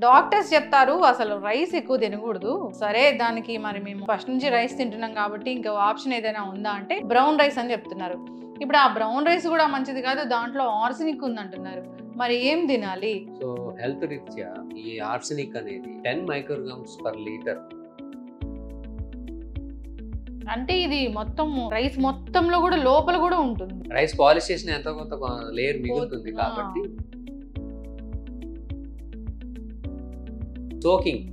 Doctors చెప్తారు అసలు rice ఎక్కువ తినకూడదు. సరే దానికి మరి మేము ఫస్ట్ నుంచి రైస్ తింటున్నాం కాబట్టి ఇంకో ఆప్షన్ ఏదైనా ఉందా అంటే బ్రౌన్ రైస్ అని చెప్తున్నారు. ఇప్పుడు ఆ బ్రౌన్ రైస్ కూడా మంచిది కాదు, దాంట్లో ఆర్సెనిక్ ఉందంటున్నారు. మరి ఏం తినాలి? సో హెల్త్ రీత్యా ఈ ఆర్సెనిక్ అనేది 10 మైక్రోగ్రామ్స్ పర్ లీటర్. అంటే ఇది మొత్తం రైస్ మొత్తంలో కూడా లోపల కూడా ఉంటుంది. రైస్ పాలిష్ చేసిన ఎంత కొంత లేయర్ మిగులుతుంది కాబట్టి సోకింగ్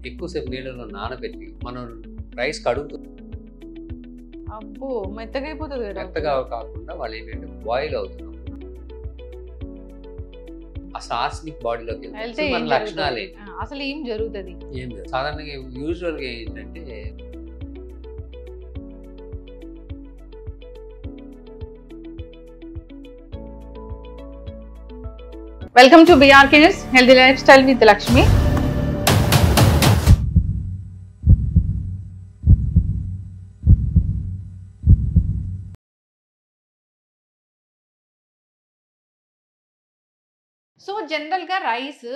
ఎక్కువసేపు నీళ్ళలో నానబెట్టి మనం రైస్ కడుగుతుంది. అబ్బో మెత్తగా అయిపోతుంది కదా. మెత్తగా కాకుండా వాళ్ళు ఏంటంటే బాయిల్ అవుతున్నప్పుడు అసలు ఆర్సెనిక్ బాడీలోకి వెళ్తే మన ఏం లక్షణాలు జరుగుతుంది? అసలు ఏం జరుగుతుంది? ఏం లేదు. సాధారణంగా యూజువల్గా ఏంటంటే welcome to BRK news healthy life style with Lakshmi. So జనరల్గా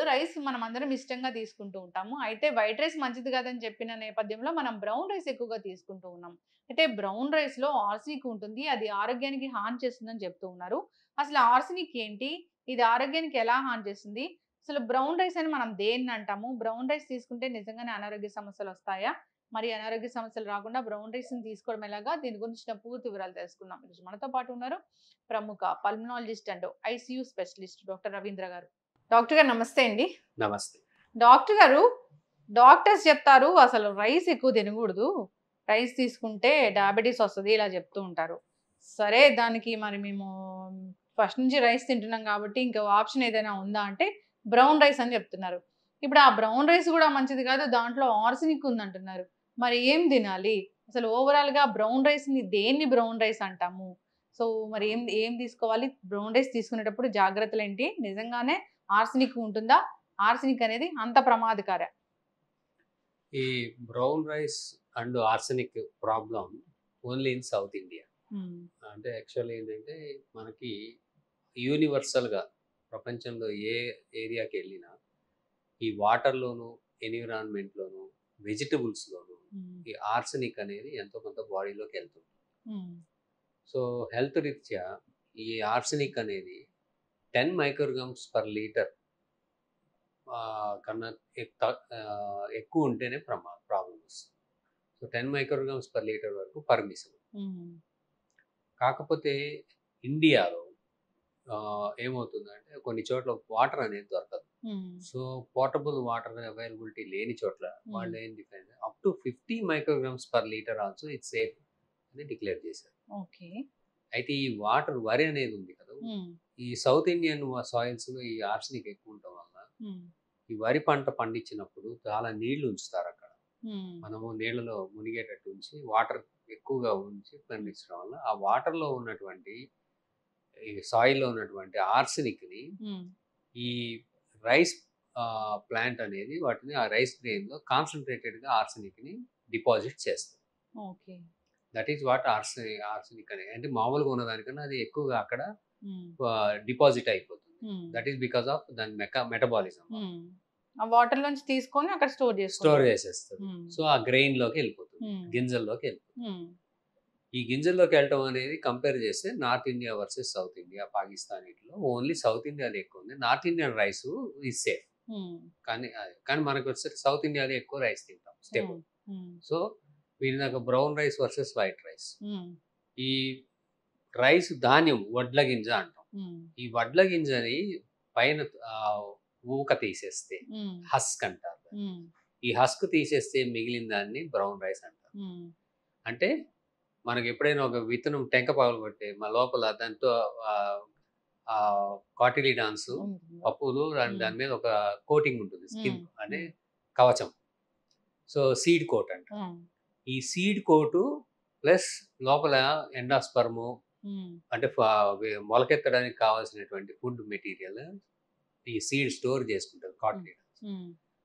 రైస్ మనం అందరం ఇష్టంగా తీసుకుంటూ ఉంటాము. అయితే వైట్ రైస్ మంచిది కాదని చెప్పిన నేపథ్యంలో మనం బ్రౌన్ రైస్ ఎక్కువగా తీసుకుంటూ ఉన్నాం. అయితే బ్రౌన్ రైస్లో ఆర్సెనిక్ ఉంటుంది, అది ఆరోగ్యానికి హాని చేస్తుందని చెప్తూ ఉన్నారు. అసలు ఆర్సెనిక్ ఏంటి, ఇది ఆరోగ్యానికి ఎలా హాని చేస్తుంది, అసలు బ్రౌన్ రైస్ అని మనం దేన్ని అంటాము, బ్రౌన్ రైస్ తీసుకుంటే నిజంగానే అనారోగ్య సమస్యలు వస్తాయా, మరి అనారోగ్య సమస్యలు రాకుండా బ్రౌన్ రైస్ని తీసుకోవడం ఎలాగా, దీని గురించిన పూర్తి వివరాలు తెలుసుకుందాం. ఈరోజు మనతో పాటు ఉన్నారు ప్రముఖ pulmonologist and ICU specialist doctor Ravindra గారు. డాక్టర్ గారు నమస్తే అండి. నమస్తే. డాక్టర్ గారు, డాక్టర్స్ చెప్తారు అసలు రైస్ ఎక్కువ తినకూడదు, రైస్ తీసుకుంటే డయాబెటీస్ వస్తుంది ఇలా చెప్తూ ఉంటారు. సరే దానికి మరి మేము ఫస్ట్ నుంచి రైస్ తింటున్నాం కాబట్టి ఇంకో ఆప్షన్ ఏదైనా ఉందా అంటే బ్రౌన్ రైస్ అని చెప్తున్నారు. ఇప్పుడు ఆ బ్రౌన్ రైస్ కూడా మంచిది కాదు, దాంట్లో ఆర్సెనిక్ ఉందంటున్నారు. మరి ఏం తినాలి? అసలు ఓవరాల్గా బ్రౌన్ రైస్ని దేన్ని బ్రౌన్ రైస్ అంటాము? సో మరి ఏం ఏం తీసుకోవాలి? బ్రౌన్ రైస్ తీసుకునేటప్పుడు జాగ్రత్తలు ఏంటి? నిజంగానే ఆర్సెనిక్ ఉంటుందా? ఆర్సెనిక్ అనేది అంత ప్రమాదకారా? ఈ brown rice and arsenic problem only in south India. అంటే యాక్చువల్లీ ఏంటంటే మనకి యూనివర్సల్గా ప్రపంచంలో ఏ ఏరియాకి వెళ్ళినా ఈ వాటర్లోను, ఎన్విరాన్మెంట్లోను, వెజిటబుల్స్లోను ఈ ఆర్సెనిక్ అనేది ఎంతో కొంత బాడీలోకి వెళ్తుంది. సో హెల్త్ రీత్యా ఈ ఆర్సెనిక్ అనేది 10 మైక్రోగ్రామ్స్ పర్ లీటర్ కన్నా ఎక్కువ ఉంటేనే ప్రాబ్లం వస్తుంది. సో 10 మైక్రోగ్రామ్స్ పర్ లీటర్ వరకు పర్మిసిబుల్. కాకపోతే ఇండియాలో ఏమవుతుందంటే కొన్ని చోట్ల వాటర్ అనేది దొరకదు. సో పోర్టబుల్ వాటర్ అవైలబిలిటీ లేని చోట్ల వాళ్ళు ఏం define up to 50 micrograms per litre also it's safe అని డిక్లేర్ చేశారు. అయితే ఈ వాటర్ వరి అనేది ఉంది కదా, ఈ సౌత్ ఇండియన్ సాయిల్స్ లో ఈ ఆర్సెనిక్ ఎక్కువ ఉండటం వల్ల ఈ వరి పంట పండించినప్పుడు చాలా నీళ్లు ఉంచుతారు అక్కడ. మనము నీళ్లలో మునిగేటట్టు ఉంచి వాటర్ ఎక్కువగా ఉంచి పండించడం వల్ల ఆ వాటర్ లో ఉన్నటువంటి ఈ సాయిల్ లో ఉన్నటువంటి ఆర్సెనిక్ ని ఈ రైస్ ప్లాంట్ అనేది వాటిని ఆ రైస్ గ్రెయిన్ లో కాన్సన్ట్రేటెడ్ గా ఆర్సెనిక్ ని డిపాజిట్ చేస్తుంది. దట్ ఈస్ వాట్ ఆర్సెనిక్ అనేది. అంటే మామూలుగా ఉన్నదానికన్నా అది ఎక్కువగా అక్కడ డిపాజిట్ అయిపోతుంది. దట్ ఈస్ బికాస్ ఆఫ్ దాని మెటబాలిజం. ఆ వాటర్ నుంచి తీసుకొని అక్కడ స్టోర్ చేసేస్తుంది. సో ఆ గ్రెయిన్ లోకి వెళ్ళిపోతుంది, గింజల్లోకి వెళ్ళిపోతుంది. ఈ గింజల్లోకి వెళ్ళటం అనేది కంపేర్ చేస్తే north India versus south India, Pakistan ఇట్లో ఓన్లీ సౌత్ ఇండియాలో ఎక్కువ ఉంది. North Indian rice is safe, కానీ మనకు వచ్చేసరికి సౌత్ ఇండియాలో ఎక్కువ రైస్ తింటాం స్టేబుల్. సో వీరి దాకా brown rice versus white rice. ఈ రైస్ ధాన్యం వడ్ల గింజ అంటాం. ఈ వడ్ల గింజని పైన ఊక తీసేస్తే హస్క్ అంటారు. ఈ హస్క్ తీసేస్తే మిగిలిన దాన్ని బ్రౌన్ రైస్ అంటారు. అంటే మనకి ఎప్పుడైనా ఒక విత్తనం టెంక పగలు కొట్టే మా లోపల దాంతో కాటిలిడాన్స్ పప్పులు దాని మీద ఒక కోటింగ్ ఉంటుంది, స్కిన్ అనే కవచం. సో సీడ్ కోట్ అంట. ఈ సీడ్ కోటు ప్లస్ లోపల ఎండాస్పర్ము అంటే మొలకెత్తడానికి కావాల్సినటువంటి ఫుడ్ మెటీరియల్ ఈ సీడ్ స్టోర్ చేసుకుంటారు కాటిలిడాన్స్.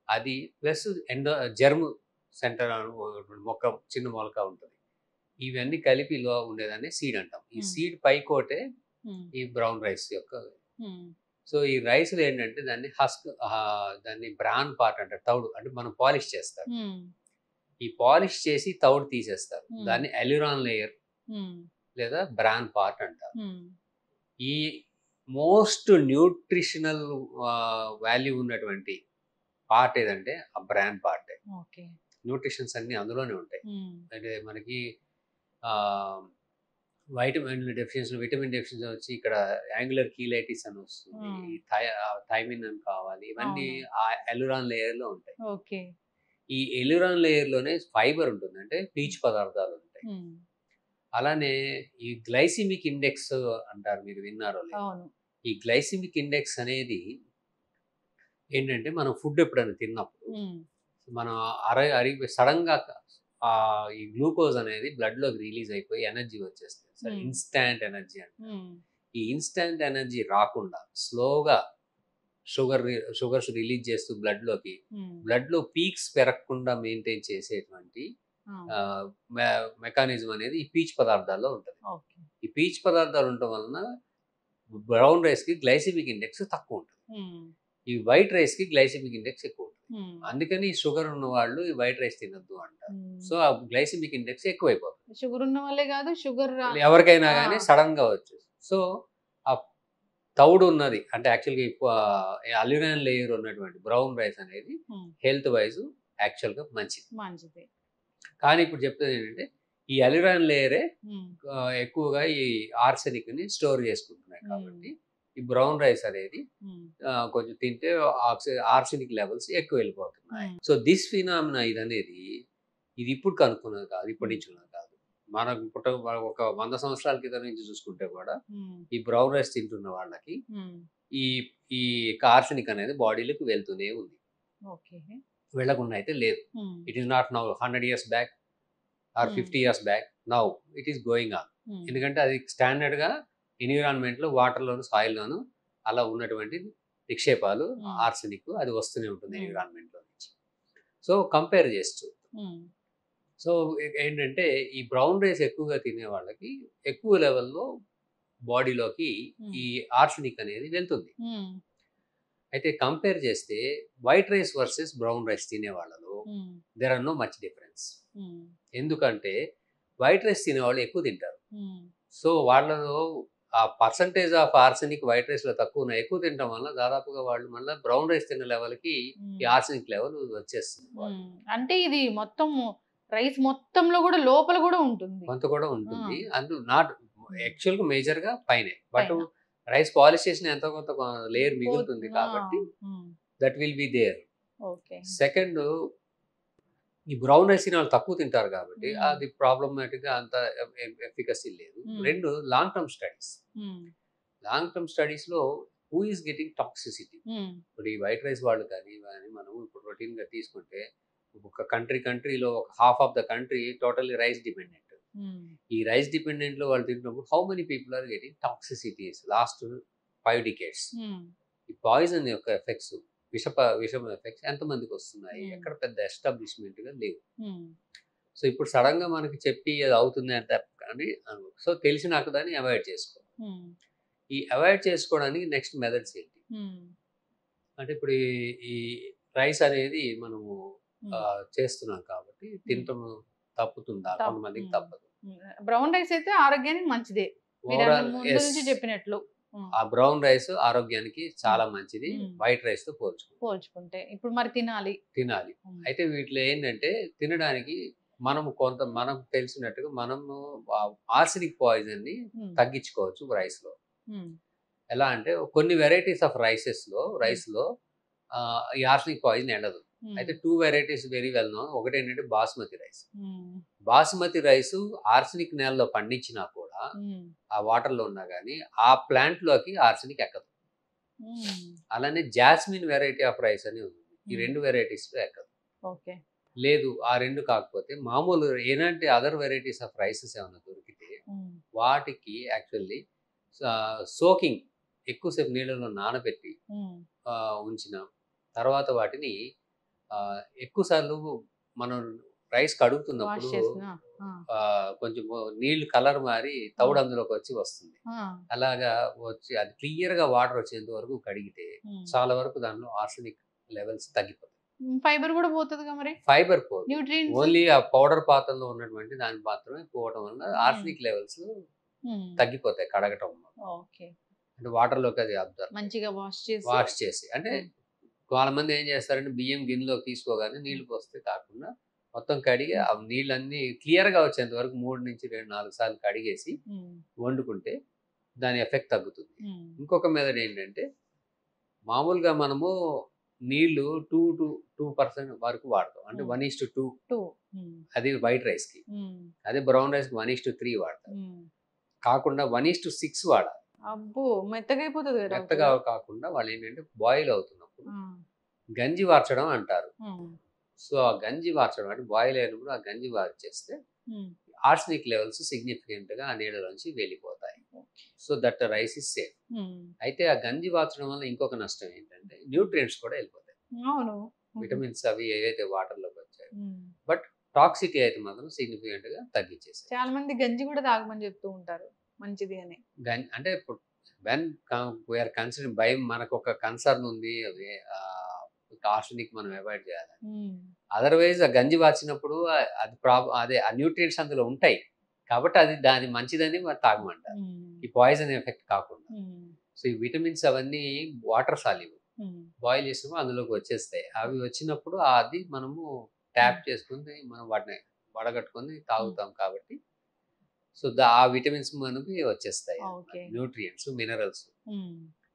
అది ప్లస్ జర్మ్ సెంటర్ మొక్క, చిన్న మొలక ఉంటుంది. ఇవన్నీ కలిపి ఉండేదాన్ని సీడ్ అంటాం. ఈ సీడ్ పై కోటే ఈ బ్రౌన్ రైస్ యొక్క సో ఈ రైస్లో ఏంటంటే దాన్ని హస్క్, దాన్ని బ్రాన్ పార్ట్ అంటారు, తౌడు అంటే మనం పాలిష్ చేస్తారు. ఈ పాలిష్ చేసి తౌడు తీసేస్తారు, దాన్ని ఎల్యూరాన్ లేయర్ లేదా బ్రాన్ పార్ట్ అంటారు. ఈ మోస్ట్ న్యూట్రిషనల్ వాల్యూ ఉన్నటువంటి పార్ట్ ఏదంటే ఆ బ్రాన్ పార్ట్. న్యూట్రిషన్స్ అన్ని అందులోనే ఉంటాయి. అంటే మనకి విటమిన్ డెఫిషియన్సీ వచ్చి ఇక్కడ యాంగులర్ కీలైటిస్ అని వస్తుంది, థైమిన్ అని కావాలి, ఇవన్నీ ఆ ఎల్యూరాన్ లేయర్ లో ఉంటాయి. ఈ ఎల్యూరాన్ లేయర్ లోనే ఫైబర్ ఉంటుంది, అంటే పీచు పదార్థాలు ఉంటాయి. అలానే ఈ గ్లైసిమిక్ ఇండెక్స్ అంటారు, మీరు విన్నారో లేదు. ఈ గ్లైసిమిక్ ఇండెక్స్ అనేది ఏంటంటే మనం ఫుడ్ ఎప్పుడైనా తిన్నప్పుడు మనం సడన్ గా ఈ గ్లూకోజ్ అనేది బ్లడ్ లోకి రిలీజ్ అయిపోయి ఎనర్జీ వచ్చేస్తుంది, ఇన్స్టాంట్ ఎనర్జీ అంటే. ఈ ఇన్స్టాంట్ ఎనర్జీ రాకుండా స్లోగా షుగర్స్ రిలీజ్ చేస్తూ బ్లడ్ లో పీక్స్ పెరగకుండా మెయింటైన్ చేసేటువంటి మెకానిజం అనేది ఈ పీచు పదార్థాల్లో ఉంటుంది. ఈ పీచు పదార్థాలు ఉండటం వలన బ్రౌన్ రైస్ కి గ్లైసిమిక్ ఇండెక్స్ తక్కువ ఉంటుంది, ఈ వైట్ రైస్ కి గ్లైసిమిక్ ఇండెక్స్ ఎక్కువ ఉంటుంది. అందుకని షుగర్ ఉన్న వాళ్ళు ఈ వైట్ రైస్ తినొద్దు అంటారు. సో ఆ గ్లైసిమిక్ ఇండెక్స్ ఎక్కువైపోతుంది. షుగర్ ఉన్న వాళ్ళే కాదు, షుగర్ ఎవరికైనా కానీ సడన్ గా వచ్చేసి. సో ఆ తౌడు ఉన్నది అంటే యాక్చువల్గా అల్యూరాన్ లేయర్ ఉన్నటువంటి బ్రౌన్ రైస్ అనేది హెల్త్ వైజ్ యాక్చువల్గా మంచిది. కానీ ఇప్పుడు చెప్తుంది ఏంటంటే ఈ అల్యూరాన్ లేయరే ఎక్కువగా ఈ ఆర్సెనిక్ ని స్టోర్ చేసుకుంటున్నాయి, కాబట్టి ఈ బ్రౌన్ రైస్ అనేది కొంచెం తింటే ఆర్సెనిక్ లెవెల్స్ ఎక్కువ వెళ్ళిపోతున్నాయి. సో దిస్ ఫినామినా ఇది ఇప్పుడు కనుక్కున్నది కాదు, ఇప్పటి నుంచి ఉన్నది కాదు. మనకు ఒక 100 సంవత్సరాల క్రితం నుంచి చూసుకుంటే కూడా ఈ బ్రౌన్ రైస్ తింటున్న వాళ్ళకి ఈ ఆర్సెనిక్ అనేది బాడీలోకి వెళ్తూనే ఉంది, వెళ్ళకుండా అయితే లేదు. It is not now 100 years back or 50 years back, now it is going on. ఎందుకంటే అది స్టాండర్డ్ గా ఎన్విరాన్మెంట్ లో వాటర్ లోను సాయిల్ లోను అలా ఉన్నటువంటి నిక్షేపాలు ఆర్సెనిక్ అది వస్తూనే ఉంటుంది ఎన్విరాన్మెంట్ లో నుంచి. సో కంపేర్ చేస్తూ సో ఏంటంటే ఈ బ్రౌన్ రైస్ ఎక్కువగా తినే వాళ్ళకి ఎక్కువ లెవెల్లో బాడీలోకి ఈ ఆర్సెనిక్ అనేది వెళ్తుంది. అయితే కంపేర్ చేస్తే white rice versus brown rice తినే వాళ్ళలో there are no much difference. ఎందుకంటే వైట్ రైస్ తినేవాళ్ళు ఎక్కువ తింటారు, సో వాళ్ళలో ఆ percentage of arsenic white rice లో తక్కువ ఉన్నాయి, ఎక్కువ తినడం వల్ల దాదాపుగా వాళ్ళు మళ్ళీ బ్రౌన్ రైస్ తిన్న లెవెల్ కి ఈ ఆర్సెనిక్ లెవెల్ వచ్చేస్తుంది. అంటే ఇది మొత్తం రైస్ మొత్తంలో కూడా లోపల కూడా ఉంటుంది, కొంత కూడా ఉంటుంది. అందు నాట్ యాక్చువల్ గా మేజర్ గా పైనే, బట్ రైస్ పాలిష్ చేసిన ఎంతో కొంత లేయర్ మిగులుతుంది కాబట్టి that will be there. Second, ఈ బ్రౌన్ రైస్ వాళ్ళు తక్కువ తింటారు కాబట్టి అది ప్రాబ్లమాటిక్ గా అంత ఎఫికసీ లేదు. రెండు, లాంగ్ టర్మ్ స్టడీస్ లో హూ ఈస్ గెటింగ్ టాక్సిసిటీ. ఇప్పుడు ఈ వైట్ రైస్ వాళ్ళు కానీ మనం ఇప్పుడు రొటీన్ గా తీసుకుంటే ఒక కంట్రీలో ఒక half of the country totally rice dependent. ఈ రైస్ డిపెండెంట్ లో వాళ్ళు తింటున్నప్పుడు how many people are getting toxicities last 5 decades. ఈ పాయిజన్ యొక్క ఎఫెక్ట్స్, విషం ఎఫెక్ట్స్ ఎంతమందికి వస్తున్నాయి, ఎక్కడ పెద్ద ఎస్టాబ్లిష్మెంట్ గా లేవు. సో ఇప్పుడు సడన్ గా మనకి చెప్పి అది అవుతుంది అంటే కానీ, సో తెలిసినాక దాన్ని అవాయిడ్ చేసుకో. ఈ అవాయిడ్ చేసుకోవడానికి నెక్స్ట్ మెథడ్స్ ఏంటి అంటే, ఇప్పుడు ఈ రైస్ అనేది మనము చేస్తున్నాం కాబట్టి తినటం తప్పుతుందా? కొంతమందికి తప్పదు. బ్రౌన్ రైస్ అయితే ఆరోగ్యానికి మంచిదే చెప్పినట్లు. ఆ బ్రౌన్ రైస్ ఆరోగ్యానికి చాలా మంచిది వైట్ రైస్ తో పోల్చుకుంటే. ఇప్పుడు మరి తినాలి. అయితే వీటిలో ఏంటంటే తినడానికి మనకు తెలిసినట్టుగా మనము ఆర్సెనిక్ పాయిజన్ ని తగ్గించుకోవచ్చు రైస్ లో. ఎలా అంటే కొన్ని వెరైటీస్ ఆఫ్ రైస్ లో ఈ ఆర్సెనిక్ పాయిజన్ వెళ్ళదు. అయితే 2 varieties వెరీ వెల్ నోన్. ఒకటి ఏంటంటే బాస్మతి రైస్ ఆర్సెనిక్ నేలలో పండించినా కూడా ఆ వాటర్ లో ఉన్నా కానీ ఆ ప్లాంట్ లోకి ఆర్సెనిక్ ఎక్కదు. అలానే జాస్మిన్ వెరైటీ ఆఫ్ రైస్ అని ఉంది, ఈ 2 varieties లో ఎక్కదు. లేదు ఆ 2 కాకపోతే మామూలు ఏనంటే అదర్ వెరైటీస్ ఆఫ్ రైసెస్ ఏమైనా దొరికితే వాటికి యాక్చువల్లీ సోకింగ్ ఎక్కువసేపు నీళ్ళలో నానబెట్టి ఉంచిన తర్వాత వాటిని ఎక్కువ సార్లు మనం రైస్ వాష్ కడుగుతున్నప్పుడు చేసిన కొంచెం నీళ్లు కలర్ మారి తౌడు అందులోకి వచ్చి వస్తుంది. ఆ, అలాగా వచ్చి అది క్లియర్ గా వాటర్ వచ్చేంత వరకు కడిగితే ఉమ్. చాలా వరకు దానిలో ఆర్సెనిక్ లెవెల్స్ తగ్గిపోతాయి. ఫైబర్ కూడా పోతుందిగా మరి, ఫైబర్ పోదు, న్యూట్రియంట్స్. ఓన్లీ ఆ పౌడర్ పాత్రలో ఉన్నటువంటి దాని మాత్రమే పోవడం వల్ల ఆర్సెనిక్ లెవెల్స్ తగ్గిపోతాయి కడగటం వల్ల. ఓకే, అంటే వాటర్ లోకి అది అబ్జర్వ్ మంచిగా వాష్ చేసి, అంటే చాలా మంది ఏం చేస్తారంటే బియ్యం గిన్నెలోకి తీసుకోగానే నీళ్లు పోస్తే కాకుండా మొత్తం కడిగి ఆ నీళ్ళన్నీ క్లియర్ గా వచ్చేంత వరకు 3 నుంచి 4 సార్లు కడిగేసి వండుకుంటే దాని ఎఫెక్ట్ తగ్గుతుంది. ఇంకొక మెథడ్ ఏంటంటే మామూలుగా మనము నీళ్లు 2% వరకు వాడతాం, అంటే 1:2 అది వైట్ రైస్ కి. అదే బ్రౌన్ రైస్ కి 1:3 వాడతాం. కాకుండా 1:6 వాడాలి. అబ్బో, మెత్తగా అయిపోతుంది కదా. మెత్తగా కాకుండా వాళ్ళు ఏంటంటే బాయిల్ అవుతున్నప్పుడు గంజి వార్చడం అంటారు. సో ఆ గంజి వార్చడం అంటే బాయిల్ అయినప్పుడు ఆ గంజి వార్చేస్తే ఆర్సెనిక్ లెవెల్స్ సిగ్నిఫికెంట్ గా ఆ నీళ్ళలోంచి వెళ్ళిపోతాయి. So that rice is safe. అయితే ఆ గంజి వార్చడం వల్ల ఇంకొక నష్టం ఏంటంటే న్యూట్రియంట్స్ కూడా వెళ్ళిపోతాయి. అవును, విటమిన్స్ అవి ఏవైతే వాటర్ లోకి వచ్చాయో, బట్ టాక్సిటీ అయితే మాత్రం సిగ్నిఫికెంట్ గా తగ్గించేసాయి. చాలా మంది గంజి కూడా తాగమని చెప్తూ ఉంటారు, మంచిది అని. అంటే ఇప్పుడు వెన్ వీఆర్ కన్సిడరింగ్ బై మనకు ఒక కన్సర్న్ ఉంది, అది ఆర్సెనిక్ మనం అవాయిడ్ చేయాలి. అదర్వైజ్ ఆ గంజి వార్చినప్పుడు అది అదే ఆ న్యూట్రియంట్స్ అందులో ఉంటాయి కాబట్టి అది దాని మంచిదని మరి తాగమంటారు, ఈ పాయిజన్ ఎఫెక్ట్ కాకుండా. సో ఈ విటమిన్స్ అవన్నీ వాటర్ సాల్యుబుల్, బాయిల్ చేసినప్పుడు అందులోకి వచ్చేస్తాయి. అవి వచ్చినప్పుడు అది మనము ట్యాప్ చేసుకుని మనం వాటిని వడగట్టుకొని తాగుతాం కాబట్టి సో ఆ విటమిన్స్ మనకి వచ్చేస్తాయి, nutrients, minerals.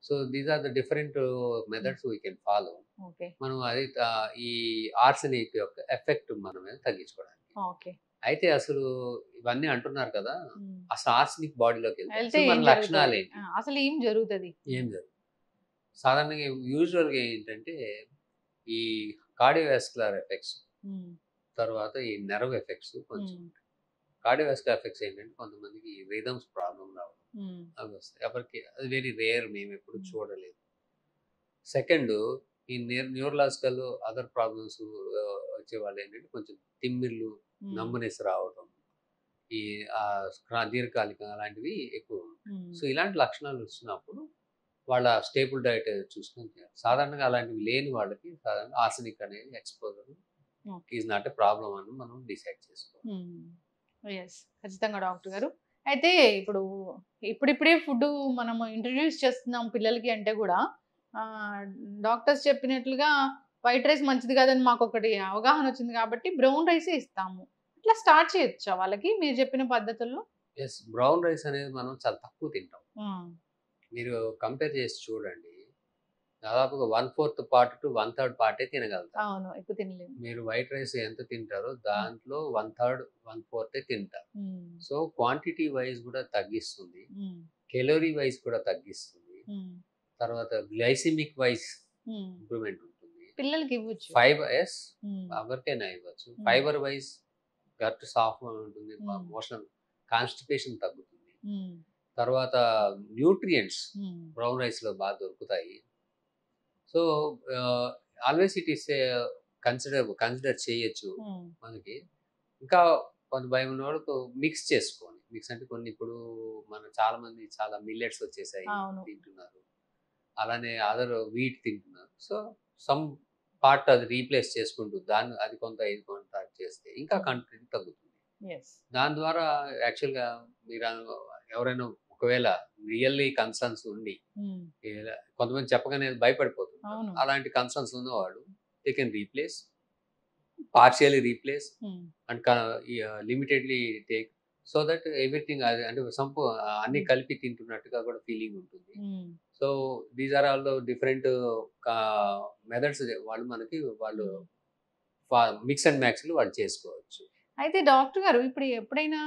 So these are the different methods we can follow. మనం అది ఈ ఆర్సెనిక్ యొక్క ఎఫెక్ట్ మనం తగ్గించుకోవడానికి. అయితే అసలు ఇవన్నీ అంటున్నారు కదా, అసలు ఆర్సెనిక్ బాడీలోకి వెళ్తే మన లక్షణాలు ఏంటి, అసలు ఏం జరుగుతుంది? సాధారణంగా యూజువల్ గా ఏంటంటే ఈ కార్డియోవాస్కులర్ ఎఫెక్ట్స్, తర్వాత ఈ నెర్వ్ ఎఫెక్ట్స్. కొంచెం కార్డియోవాస్కులర్ ఎఫెక్ట్స్ ఏంటంటే కొంతమందికి రిథమ్స్ ప్రాబ్లం రావడం అవి వస్తాయి, ఎవరికి అది వెరీ రేర్, మేము ఎప్పుడు చూడలేదు. సెకండ్, ఈ న్యూరలాజికల్ అదర్ ప్రాబ్లమ్స్ వచ్చే వాళ్ళు ఏంటంటే కొంచెం తిమ్మిర్లు, నమ్మునెస్ రావడం, ఈ దీర్ఘకాలిక అలాంటివి ఎక్కువ. సో ఇలాంటి లక్షణాలు వచ్చినప్పుడు వాళ్ళ స్టేబుల్ డైట్ చూసుకొని చేయాలి. సాధారణంగా అలాంటివి లేని వాళ్ళకి సాధారణంగా ఆర్సెనిక్ అనేది exposure is not a problem అని మనం డిసైడ్ చేసుకోవాలి. ఖచ్చితంగా డాక్టర్ గారు. అయితే ఇప్పుడిప్పుడే ఫుడ్ మనం ఇంట్రడ్యూస్ చేస్తున్నాం పిల్లలకి అంటే కూడా డాక్టర్స్ చెప్పినట్లుగా వైట్ రైస్ మంచిది కాదని మాకు ఒకటి అవగాహన వచ్చింది కాబట్టి బ్రౌన్ రైసే ఇస్తాము. ఇట్లా స్టార్ట్ చేయొచ్చా వాళ్ళకి మీరు చెప్పిన పద్ధతుల్లో? బ్రౌన్ రైస్ అనేది మనం చాలా తక్కువ తింటాం. మీరు కంపేర్ చేసి చూడండి, దాదాపుగా 1/4 పార్ట్ టు 1/3 పార్టే తినగలుగుతారు. అవును, ఎక్కువ తినలేము. మీరు వైట్ రైస్ ఎంత తింటారో దాంట్లో 1/3 1/4 తింటారు. సో క్వాంటిటీ వైజ్ కూడా తగ్గిస్తుంది, కెలోరీ వైజ్ కూడా తగ్గిస్తుంది, తర్వాత గ్లైసిమిక్ వైజ్ ఇంప్రూవ్మెంట్ ఉంటుంది. పిల్లలకి ఇవ్వచ్చు, ఫైబర్ ఎవరికైనా ఇవ్వచ్చు. ఫైబర్ వైజ్ గట్ సాఫ్ట్ ఉంటుంది, మోషన్ కాన్స్టిపేషన్ తగ్గుతుంది. తర్వాత న్యూట్రియంట్స్ బ్రౌన్ రైస్ లో బాగా దొరుకుతాయి. So always it is consider చేయొచ్చు మనకి. ఇంకా కొంత భయం ఉన్న వాళ్ళకు మిక్స్ చేసుకోండి. మిక్స్ అంటే కొన్ని ఇప్పుడు చాలా మంది చాలా మిల్లెట్స్ వచ్చేసాయి తింటున్నారు, అలానే అదర్ వీట్ తింటున్నారు. సో సమ్ పార్ట్ అది రీప్లేస్ చేసుకుంటూ దాన్ని అది కొంత ఇది కొంత చేస్తే ఇంకా కంటెంట్ తగ్గుతుంది. దాని ద్వారా యాక్చువల్గా మీరు ఎవరైనా ఒకవేళ రియల్లీ కన్సర్న్స్ ఉండి కొంతమంది చెప్పగానే భయపడిపోతున్నారు, అలాంటి కన్సర్న్స్ ఉన్నవాడు they can replace, partially replace and limitedly take, so that everything అంటే అన్ని కలిపి తింటున్నట్టుగా కూడా ఫీలింగ్ ఉంటుంది. So these are all different methods వాళ్ళు మిక్స్ అండ్ మ్యాక్స్ వాళ్ళు చేసుకోవచ్చు. అయితే డాక్టర్ గారు ఇప్పుడు ఎప్పుడైనా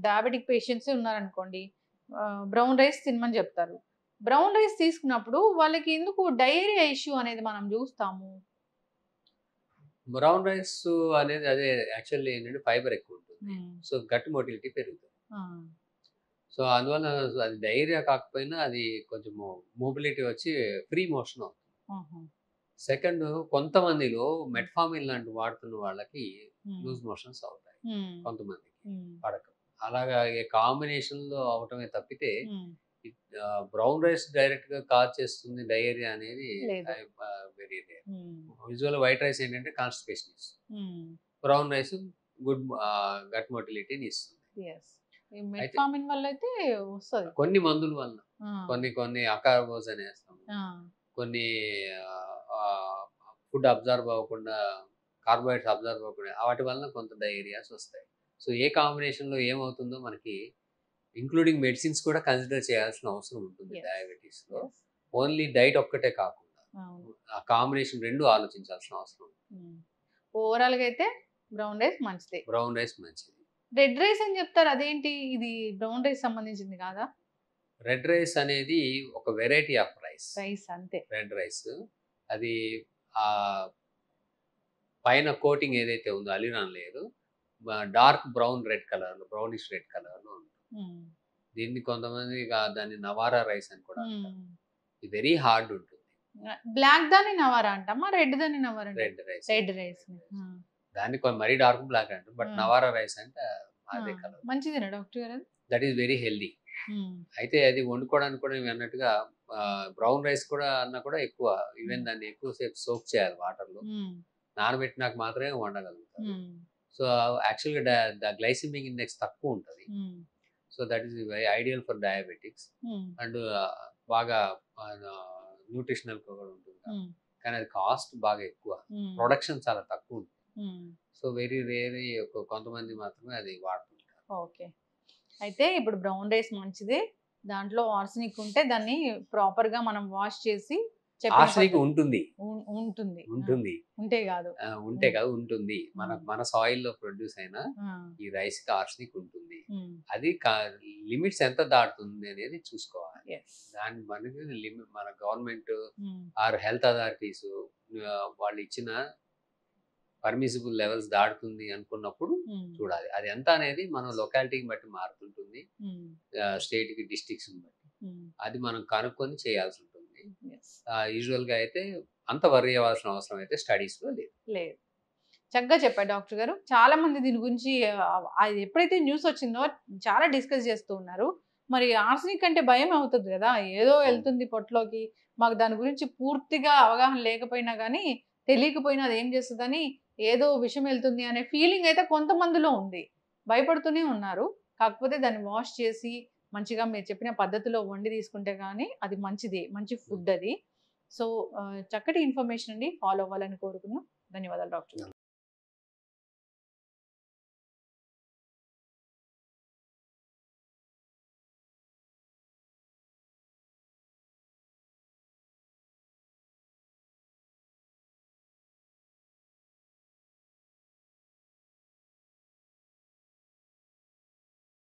డయాబెటిక్ పేషెంట్స్ ఉన్నారనుకోండి, బ్రౌన్ రైస్ తినమని చెప్తారు. బ్రౌన్ రైస్ తీసుకున్నప్పుడు వాళ్ళకి ఎందుకు డయేరియా ఇష్యూ అనేది మనం చూస్తాము? బ్రౌన్ రైస్ అనేది అదే యాక్చువల్లీ ఏంటంటే ఫైబర్ ఎక్కువ ఉంటుంది, సో గట్ మోటిలిటీ పెరుగుతుంది. సో అందువల్ల అది డయేరియా కాకపోయినా అది కొంచెం మొబిలిటీ వచ్చి ఫ్రీ మోషన్ అవుతుంది. సెకండ్, కొంతమందిలో మెట్ఫార్మిన్ లాంటి వాడుతున్న వాళ్ళకి ఉమ్, లూజ్ మోషన్స్ అవుతాయి, ఉమ్, కొంతమందికి ఉమ్, పడక. అలాగా కాంబినేషన్ లో అవటమే తప్పితే ఉమ్, బ్రౌన్ రైస్ డైరెక్ట్ గా కాజ్ చేస్తుంది డయేరియా అనేది లేదు. Very rare. Um, usual white rice ఏంటంటే కాన్స్టిపేషన్ ఇస్తుంది, um, brown rice good gut మొటిలిటీని ఇస్తుంది. yes. ఈ అయితే మెట్ఫార్మిన్ వల్ల అయితే వస్తుంది. కొన్ని మందుల వల్ల, కొన్ని అకార్బోస్ అనేస్తాం, కొన్ని ఫుడ్ అబ్జర్వ్ అవ్వకుండా, కార్బోహైడ్రేట్స్ అబ్జర్వ్ అవ్వకుండా, వాటి వలన కొంత డయేరియాస్ వస్తాయి. సో ఏ కాంబినేషన్లో ఏమవుతుందో మనకి ఇంక్లూడింగ్ మెడిసిన్స్ కూడా కన్సిడర్ చేయాల్సిన అవసరం ఉంటుంది డయాబెటీస్లో. ఓన్లీ డైట్ ఒక్కటే కాకుండా ఆ కాంబినేషన్ రెండు ఆలోచించాల్సిన అవసరం ఉంది. ఓవరాల్ గా అయితే బ్రౌన్ రైస్ మంచిది. బ్రౌన్ రైస్ మంచిది. రెడ్ రైస్ అని చెప్తారు, అదేంటి? ఇది బ్రౌన్ రైస్ సంబంధించింది కాదా? రెడ్ రైస్ అనేది ఒక వెరైటీ ఆఫ్ రైస్. రైస్ అంతే. రెడ్ రైస్ అది ఆ పైన కోటింగ్ ఏదైతే ఉందో aleurone layer dark brown red colour లో, బ్రౌనిష్ రెడ్ కలర్ లో ఉంటుంది. దీన్ని కొంతమంది దాన్ని నవారా రైస్ అని కూడా అంటారు. ఇది వెరీ హార్డ్ ఉంటుంది. బ్లాక్ దాని నవారా అంటామా, రెడ్ దాని Navara? Red rice. Red rice దాన్ని మరీ డార్క్ బ్లాక్ అంటారు, బట్ నవారా రైస్ అంటే అదే కలర్. మంచిదేనా డాక్టర్ గారు? That is very healthy. అయితే అది వండుకోవడానికి కూడా మేము అన్నట్టుగా బ్రౌన్ రైస్ కూడా అన్నా కూడా ఎక్కువ, ఈవెన్ దాన్ని ఎక్కువసేపు సోక్ చేయాలి వాటర్లో, నానబెట్టినాక మాత్రమే వండగలుగుతారు. సో యాక్చువల్గా గ్లైసిమిక్ ఇండెక్స్ తక్కువ ఉంటుంది. So that is very ideal for diabetics. And బాగా న్యూట్రిషనల్ కూడా ఉంటుంది, కానీ అది కాస్ట్ బాగా ఎక్కువ, ప్రొడక్షన్ చాలా తక్కువ ఉంటుంది. సో వెరీ రేర్ కొంతమంది మాత్రమే అది వాడుతుంటారు. ఓకే. అయితే ఇప్పుడు బ్రౌన్ రైస్ మంచిది, దాంట్లో ఆర్సనిక్ ఉంటే దాన్ని ప్రాపర్ గా మనం వాష్ చేసి ఆర్సనిక్ ఉంటుంది ఉంటుంది ఉంటుంది ఉంటే కాదు ఉంటుంది. మన సాయిల్ లో ప్రొడ్యూస్ అయిన ఈ రైస్ కి ఆర్సనిక్ ఉంటుంది. అది లిమిట్స్ ఎంత దాటుతుంది అనేది చూసుకోవాలి. దాని మనకి మన గవర్నమెంట్ ఆర్ హెల్త్ అథారిటీస్ వాళ్ళు ఇచ్చిన పర్మిసిబుల్ లెవెల్స్ దాటుతుంది అనుకున్నప్పుడు చూడాలి. అది ఎంత అనేది మనం లొకాలిటీకి బట్టి మారుతుంటుంది, స్టేట్ కి డిస్ట్రిక్ట్స్ బట్టి. అది మనం కనుక్కొని చేయాల్సి ఉంటుంది. యూజువల్ గా అయితే అంత వర్రీ అవ్వాల్సిన అవసరం అయితే స్టడీస్ లో లేదు. చక్కగా చెప్పారు డాక్టర్ గారు. చాలా మంది దీని గురించి అది ఎప్పుడైతే న్యూస్ వచ్చిందో చాలా డిస్కస్ చేస్తూ ఉన్నారు. మరి ఆర్సనిక్ అంటే భయం అవుతుంది కదా, ఏదో వెళ్తుంది పొట్టలోకి, మాకు దాని గురించి పూర్తిగా అవగాహన లేకపోయినా కానీ, తెలియకపోయినా అది ఏం చేస్తుందని, ఏదో విషయం వెళ్తుంది అనే ఫీలింగ్ అయితే కొంతమందిలో ఉంది, భయపడుతూనే ఉన్నారు. కాకపోతే దాన్ని వాష్ చేసి మంచిగా మీరు చెప్పిన పద్ధతిలో వండి తీసుకుంటే కానీ అది మంచిది, మంచి ఫుడ్ అది. సో చక్కటి ఇన్ఫర్మేషన్ అండి, ఫాలో అవ్వాలని కోరుకున్నాం. ధన్యవాదాలు డాక్టర్.